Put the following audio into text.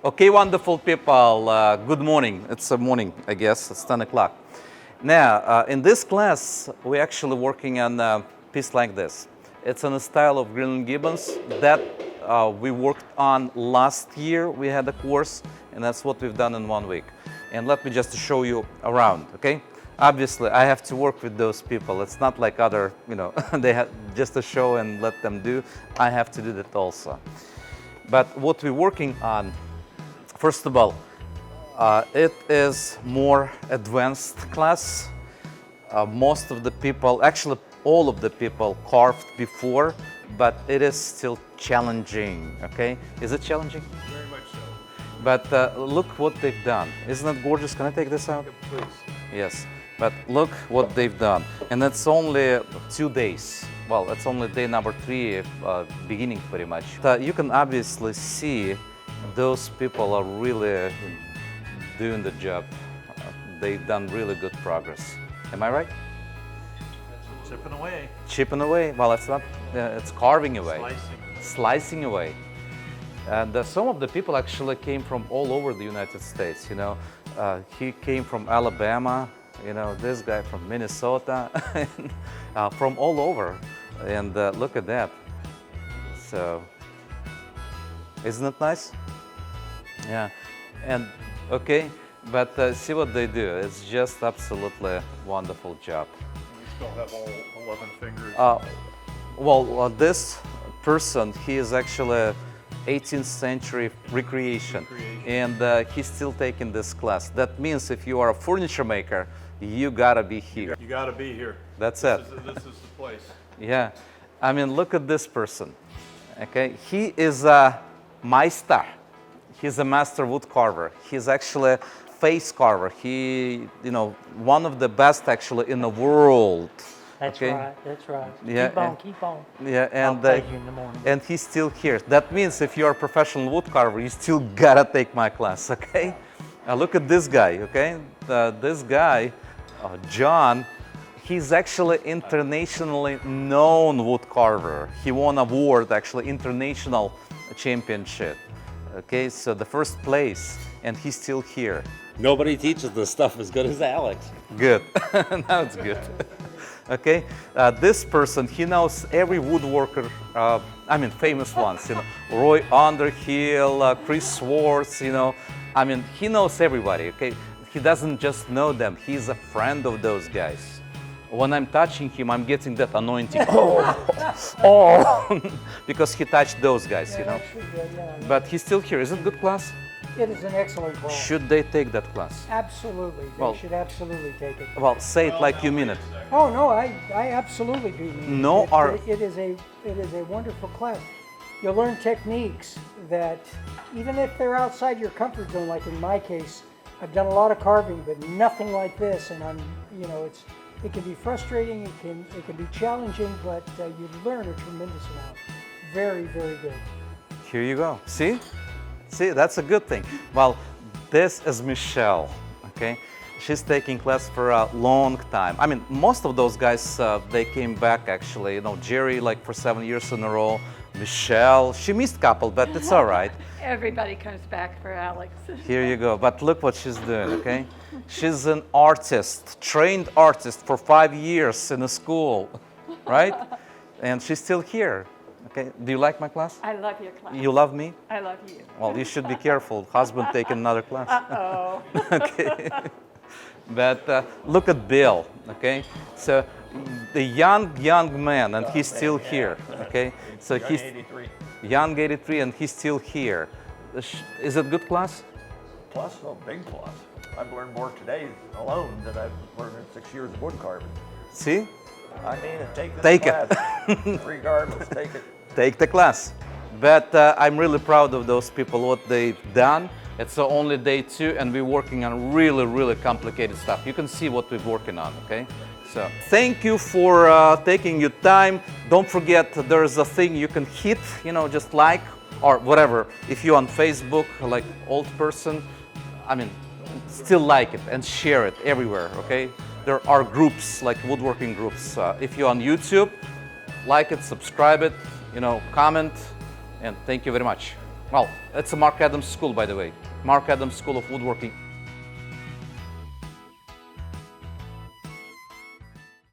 Okay, wonderful people, good morning. It's a morning, I guess, it's 10 o'clock. Now, in this class, we're actually working on a piece like this. It's in the style of Grinling Gibbons that we worked on last year. We had a course, and that's what we've done in 1 week. And let me just show you around, okay? Obviously, I have to work with those people. It's not like other, they have just a show and let them do. I have to do that also. But what we're working on, first of all, it is more advanced class. Most of the people, actually all of the people carved before, but it is still challenging, okay? Is it challenging? Very much so. But look what they've done. Isn't that gorgeous? Can I take this out? Yeah, please. Yes, but look what they've done. And it's only 2 days. Well, it's only day number 3, beginning pretty much. You can obviously see those people are really doing the job. They've done really good progress. Am I right? Chipping away. Chipping away. Well, it's not. It's carving away. Slicing. Slicing away. And some of the people actually came from all over the United States. He came from Alabama. This guy from Minnesota, from all over. And look at that. So, isn't it nice? Yeah. And okay, but see what they do. It's just absolutely wonderful job. We still have all 11 fingers. This person, he is actually 18th century recreation. And he's still taking this class. That means if you are a furniture maker, you gotta be here. You gotta be here. That's it. it. This is the place. Yeah, I mean, look at this person. Okay, he is a Meister. He's a master wood carver. He's actually a face carver. He, one of the best actually in the world. That's okay? right. That's right. Yeah, Keep on. Yeah, I'll play you in the morning. and he's still here. That means if you're a professional wood carver, you still gotta take my class. Okay. Look at this guy. Okay, this guy, John. He's actually internationally known wood carver. He won an award, actually international championship. Okay, so the first place, and he's still here. Nobody teaches this stuff as good as Alex. Good. Now it's good. Okay, this person, he knows every woodworker. Famous ones. Roy Underhill, Chris Swartz. He knows everybody. Okay, he doesn't just know them. He's a friend of those guys. When I'm touching him, I'm getting that anointing. Because he touched those guys, But he's still here. Is it a good class? It is an excellent class. Should they take that class? Absolutely. They should absolutely take it. Well, say it like you mean it. Oh, no, I absolutely do mean No, it. It is a wonderful class. You'll learn techniques that, even if they're outside your comfort zone, like in my case, I've done a lot of carving, but nothing like this, and it can be frustrating, it can be challenging, but you learn a tremendous amount. Very, very good. Here you go. See, that's a good thing. Well, this is Michelle, okay? She's taking class for a long time. Most of those guys, they came back actually. Jerry, like for 7 years in a row. Michelle, she missed a couple, but it's all right. Everybody comes back for Alex. Here you go. But look what she's doing, okay? She's an artist, trained artist for 5 years in a school, right? And she's still here. Okay. Do you like my class? I love your class. You love me? I love you. Well, you should be careful. Husband taking another class. Uh-oh. Okay. But look at Bill, okay? So the young man, and he's still here, okay? So he's 83. young 83, and he's still here. Is it good class? Plus, big plus. I've learned more today alone than I've learned in 6 years of wood carving. See? Take this Take class. it. Regardless, take it. Take the class. But I'm really proud of those people, what they've done. It's only day 2, and we're working on really, really complicated stuff. You can see what we're working on, okay? So thank you for taking your time. Don't forget, there's a thing you can hit, just like or whatever. If you're on Facebook, like old person, still like it and share it everywhere, okay? There are groups, like woodworking groups. If you're on YouTube, like it, subscribe it, comment, and thank you very much. Well, it's a Marc Adams School, by the way. Marc Adams School of Woodworking.